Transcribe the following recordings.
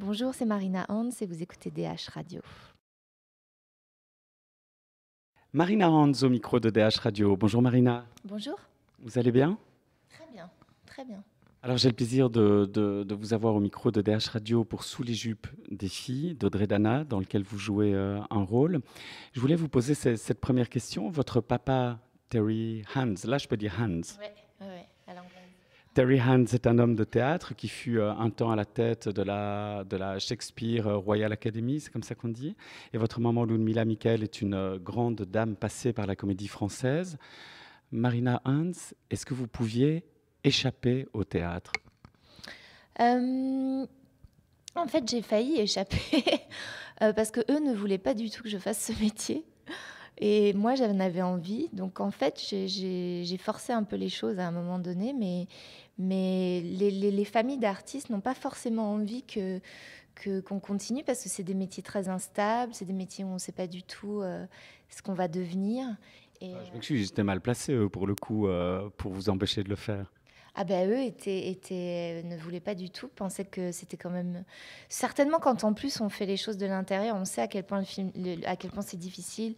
Bonjour, c'est Marina Hans et vous écoutez DH Radio. Marina Hans au micro de DH Radio. Bonjour Marina, Bonjour. vous allez bien? Très bien, très bien. Alors j'ai le plaisir de vous avoir au micro de DH Radio pour Sous les jupes des filles d'Audrey Dana, dans lequel vous jouez un rôle. Je voulais vous poser cette première question. Votre papa, Terry Hans, là je peux dire Hans. Oui, à l'anglaise. Terry Hans est un homme de théâtre qui fut un temps à la tête de la Shakespeare Royal Academy, c'est comme ça qu'on dit. Et votre maman Ludmilla Michael est une grande dame passée par la comédie française. Marina Hans, est-ce que vous pouviez échapper au théâtre? En fait, j'ai failli échapper parce que eux ne voulaient pas du tout que je fasse ce métier. Et moi, j'en avais envie. Donc, en fait, j'ai forcé un peu les choses à un moment donné. Mais les familles d'artistes n'ont pas forcément envie qu'on continue parce que c'est des métiers très instables. C'est des métiers où on ne sait pas du tout ce qu'on va devenir. Et, Je m'excuse, j'étais mal placé, eux, pour le coup, pour vous empêcher de le faire. ah ben eux ne voulaient pas du tout, pensaient que c'était quand même... Certainement quand en plus on fait les choses de l'intérieur, on sait à quel point à quel point c'est difficile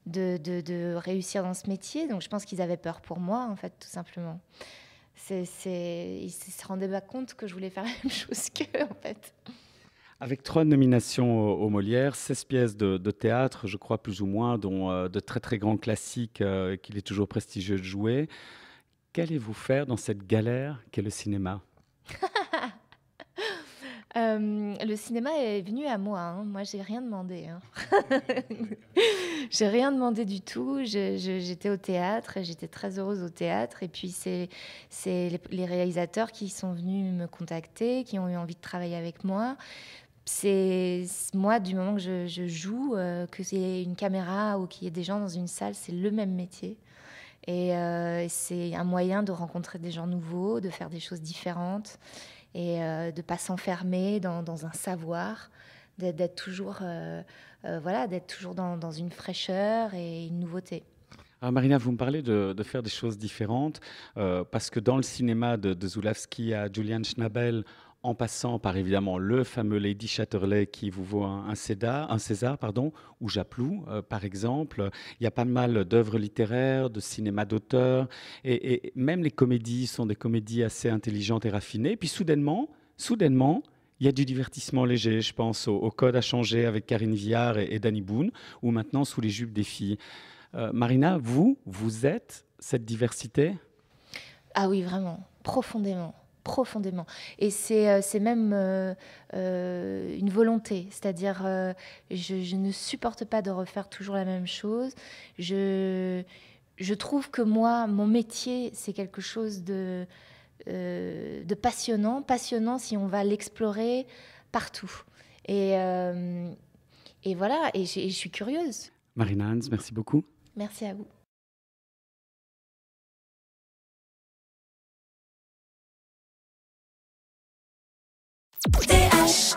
de réussir dans ce métier. Donc je pense qu'ils avaient peur pour moi, en fait, tout simplement. Ils ne se rendaient pas compte que je voulais faire la même chose qu'eux, en fait. Avec 3 nominations aux Molières, 16 pièces de théâtre, je crois plus ou moins, dont de très très grands classiques qu'il est toujours prestigieux de jouer. Qu'allez-vous faire dans cette galère qu'est le cinéma? Le cinéma est venu à moi. Hein. Moi, j'ai rien demandé. Hein. J'ai rien demandé du tout. J'étais au théâtre et j'étais très heureuse au théâtre. Et puis, c'est les réalisateurs qui sont venus me contacter, qui ont eu envie de travailler avec moi. C'est moi, du moment que je joue, que c'est une caméra ou qu'il y ait des gens dans une salle, c'est le même métier. Et c'est un moyen de rencontrer des gens nouveaux, de faire des choses différentes et de ne pas s'enfermer dans un savoir, d'être toujours, d'être toujours dans une fraîcheur et une nouveauté. Alors Marina, vous me parlez de faire des choses différentes, parce que dans le cinéma de Zulawski à Julian Schnabel, en passant par évidemment le fameux Lady Chatterley qui vous vaut un César, pardon, ou Japlou, par exemple, il y a pas mal d'œuvres littéraires, de cinéma d'auteur, et même les comédies sont des comédies assez intelligentes et raffinées. Puis soudainement, il y a du divertissement léger. Je pense au Code à changer avec Karine Viard et Danny Boone, ou maintenant Sous les jupes des filles. Marina, vous êtes cette diversité? Ah oui, vraiment, profondément. Profondément. Et c'est même une volonté. C'est-à-dire, je ne supporte pas de refaire toujours la même chose. Je trouve que moi, mon métier, c'est quelque chose de passionnant. Passionnant si on va l'explorer partout. Et voilà, et je suis curieuse. Marina Hans, merci beaucoup. Merci à vous. DH